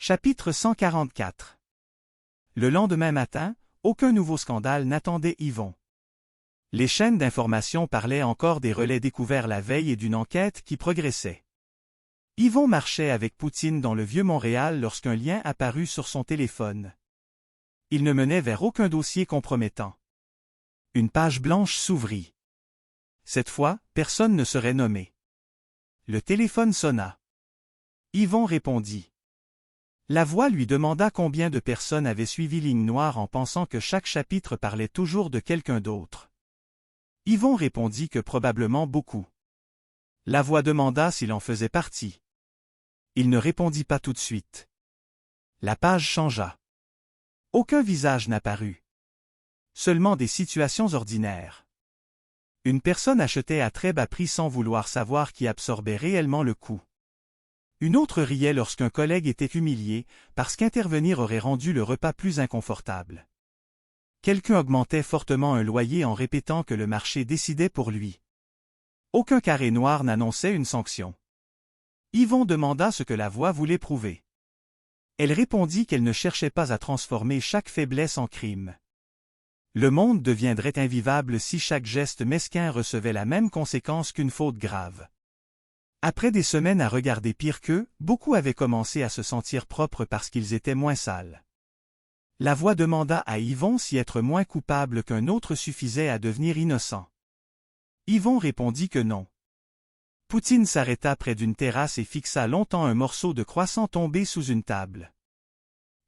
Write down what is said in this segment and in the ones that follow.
Chapitre 144. Le lendemain matin, aucun nouveau scandale n'attendait Yvon. Les chaînes d'information parlaient encore des relais découverts la veille et d'une enquête qui progressait. Yvon marchait avec Poutine dans le vieux Montréal lorsqu'un lien apparut sur son téléphone. Il ne menait vers aucun dossier compromettant. Une page blanche s'ouvrit. Cette fois, personne ne serait nommé. Le téléphone sonna. Yvon répondit. La voix lui demanda combien de personnes avaient suivi Ligne Noire en pensant que chaque chapitre parlait toujours de quelqu'un d'autre. Yvon répondit que probablement beaucoup. La voix demanda s'il en faisait partie. Il ne répondit pas tout de suite. La page changea. Aucun visage n'apparut. Seulement des situations ordinaires. Une personne achetait à très bas prix sans vouloir savoir qui absorbait réellement le coût. Une autre riait lorsqu'un collègue était humilié, parce qu'intervenir aurait rendu le repas plus inconfortable. Quelqu'un augmentait fortement un loyer en répétant que le marché décidait pour lui. Aucun carré noir n'annonçait une sanction. Yvon demanda ce que la voix voulait prouver. Elle répondit qu'elle ne cherchait pas à transformer chaque faiblesse en crime. Le monde deviendrait invivable si chaque geste mesquin recevait la même conséquence qu'une faute grave. Après des semaines à regarder pire qu'eux, beaucoup avaient commencé à se sentir propres parce qu'ils étaient moins sales. La voix demanda à Yvon si être moins coupable qu'un autre suffisait à devenir innocent. Yvon répondit que non. Poutine s'arrêta près d'une terrasse et fixa longtemps un morceau de croissant tombé sous une table.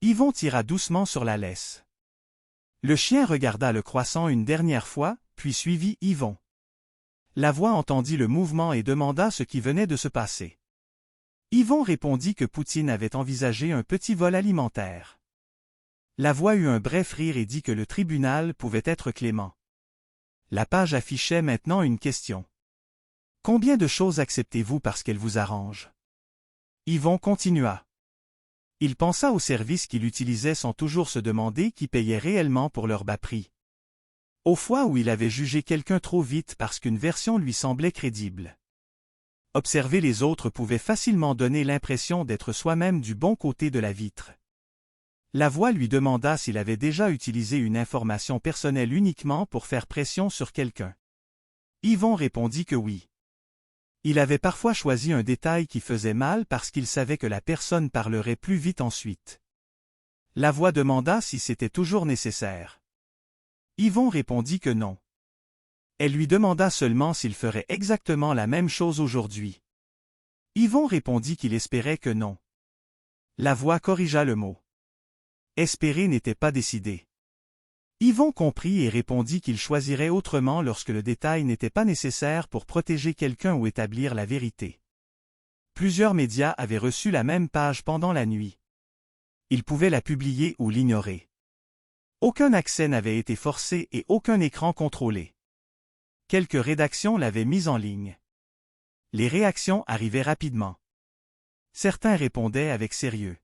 Yvon tira doucement sur la laisse. Le chien regarda le croissant une dernière fois, puis suivit Yvon. La voix entendit le mouvement et demanda ce qui venait de se passer. Yvon répondit que Poutine avait envisagé un petit vol alimentaire. La voix eut un bref rire et dit que le tribunal pouvait être clément. La page affichait maintenant une question. Combien de choses acceptez-vous parce qu'elles vous arrangent? Yvon continua. Il pensa aux services qu'il utilisait sans toujours se demander qui payait réellement pour leur bas prix. Aux fois où il avait jugé quelqu'un trop vite parce qu'une version lui semblait crédible. Observer les autres pouvait facilement donner l'impression d'être soi-même du bon côté de la vitre. La voix lui demanda s'il avait déjà utilisé une information personnelle uniquement pour faire pression sur quelqu'un. Yvon répondit que oui. Il avait parfois choisi un détail qui faisait mal parce qu'il savait que la personne parlerait plus vite ensuite. La voix demanda si c'était toujours nécessaire. Yvon répondit que non. Elle lui demanda seulement s'il ferait exactement la même chose aujourd'hui. Yvon répondit qu'il espérait que non. La voix corrigea le mot. Espérer n'était pas décidé. Yvon comprit et répondit qu'il choisirait autrement lorsque le détail n'était pas nécessaire pour protéger quelqu'un ou établir la vérité. Plusieurs médias avaient reçu la même page pendant la nuit. Ils pouvaient la publier ou l'ignorer. Aucun accès n'avait été forcé et aucun écran contrôlé. Quelques rédactions l'avaient mise en ligne. Les réactions arrivaient rapidement. Certains répondaient avec sérieux.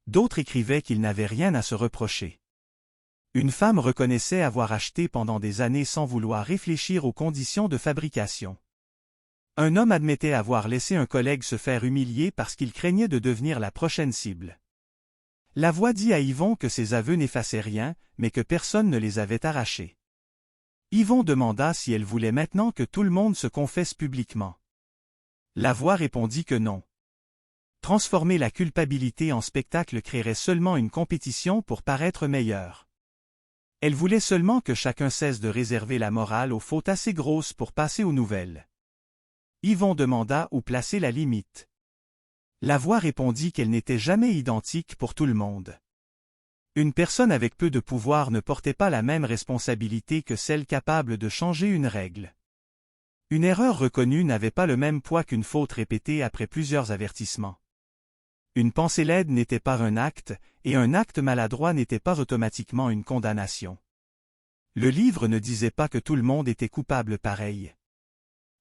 D'autres écrivaient qu'ils n'avaient rien à se reprocher. Une femme reconnaissait avoir acheté pendant des années sans vouloir réfléchir aux conditions de fabrication. Un homme admettait avoir laissé un collègue se faire humilier parce qu'il craignait de devenir la prochaine cible. La voix dit à Yvon que ses aveux n'effaçaient rien, mais que personne ne les avait arrachés. Yvon demanda si elle voulait maintenant que tout le monde se confesse publiquement. La voix répondit que non. Transformer la culpabilité en spectacle créerait seulement une compétition pour paraître meilleur. Elle voulait seulement que chacun cesse de réserver la morale aux fautes assez grosses pour passer aux nouvelles. Yvon demanda où placer la limite. La voix répondit qu'elle n'était jamais identique pour tout le monde. Une personne avec peu de pouvoir ne portait pas la même responsabilité que celle capable de changer une règle. Une erreur reconnue n'avait pas le même poids qu'une faute répétée après plusieurs avertissements. Une pensée laide n'était pas un acte, et un acte maladroit n'était pas automatiquement une condamnation. Le livre ne disait pas que tout le monde était coupable pareil.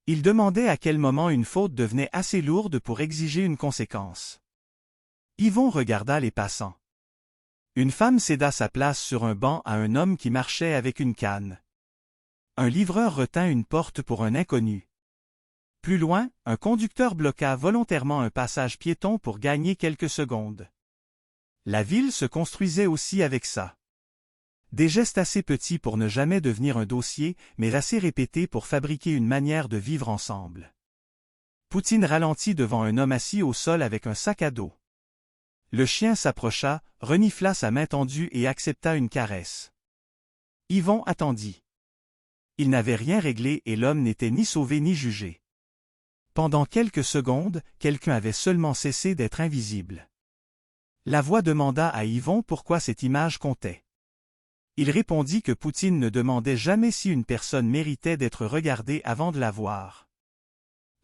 Il demandait à quel moment une faute devenait assez lourde pour exiger une conséquence. Yvon regarda les passants. Une femme céda sa place sur un banc à un homme qui marchait avec une canne. Un livreur retint une porte pour un inconnu. Plus loin, un conducteur bloqua volontairement un passage piéton pour gagner quelques secondes. La ville se construisait aussi avec ça. Des gestes assez petits pour ne jamais devenir un dossier, mais assez répétés pour fabriquer une manière de vivre ensemble. Poutine ralentit devant un homme assis au sol avec un sac à dos. Le chien s'approcha, renifla sa main tendue et accepta une caresse. Yvon attendit. Il n'avait rien réglé et l'homme n'était ni sauvé ni jugé. Pendant quelques secondes, quelqu'un avait seulement cessé d'être invisible. La voix demanda à Yvon pourquoi cette image comptait. Il répondit que Poutine ne demandait jamais si une personne méritait d'être regardée avant de la voir.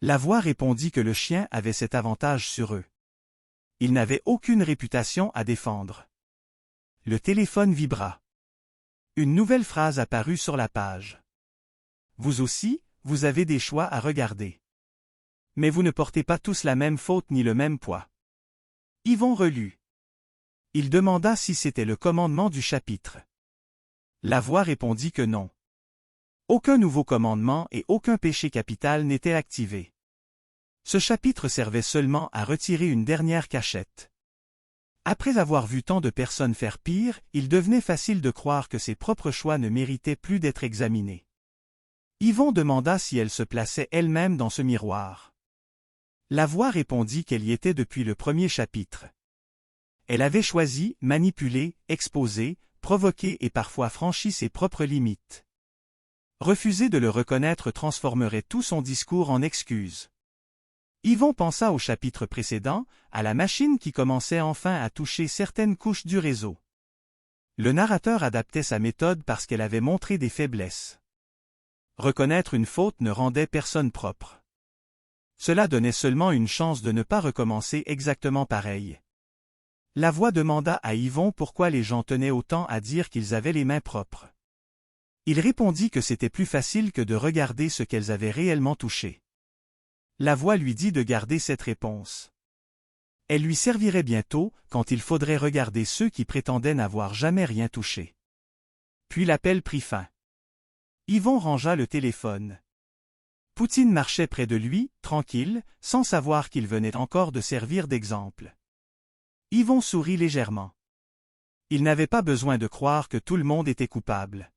La voix répondit que le chien avait cet avantage sur eux. Il n'avait aucune réputation à défendre. Le téléphone vibra. Une nouvelle phrase apparut sur la page. Vous aussi, vous avez des choix à regarder. Mais vous ne portez pas tous la même faute ni le même poids. Yvon relut. Il demanda si c'était le commandement du chapitre. La voix répondit que non. Aucun nouveau commandement et aucun péché capital n'était activé. Ce chapitre servait seulement à retirer une dernière cachette. Après avoir vu tant de personnes faire pire, il devenait facile de croire que ses propres choix ne méritaient plus d'être examinés. Yvon demanda si elle se plaçait elle-même dans ce miroir. La voix répondit qu'elle y était depuis le premier chapitre. Elle avait choisi, manipulé, exposé, provoqué et parfois franchi ses propres limites. Refuser de le reconnaître transformerait tout son discours en excuse. Yvon pensa au chapitre précédent, à la machine qui commençait enfin à toucher certaines couches du réseau. Le narrateur adaptait sa méthode parce qu'elle avait montré des faiblesses. Reconnaître une faute ne rendait personne propre. Cela donnait seulement une chance de ne pas recommencer exactement pareil. La voix demanda à Yvon pourquoi les gens tenaient autant à dire qu'ils avaient les mains propres. Il répondit que c'était plus facile que de regarder ce qu'elles avaient réellement touché. La voix lui dit de garder cette réponse. Elle lui servirait bientôt, quand il faudrait regarder ceux qui prétendaient n'avoir jamais rien touché. Puis l'appel prit fin. Yvon rangea le téléphone. Poutine marchait près de lui, tranquille, sans savoir qu'il venait encore de servir d'exemple. Yvon sourit légèrement. Il n'avait pas besoin de croire que tout le monde était coupable.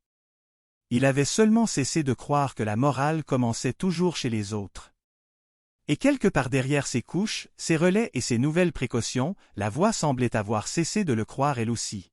Il avait seulement cessé de croire que la morale commençait toujours chez les autres. Et quelque part derrière ces couches, ces relais et ces nouvelles précautions, la voix semblait avoir cessé de le croire elle aussi.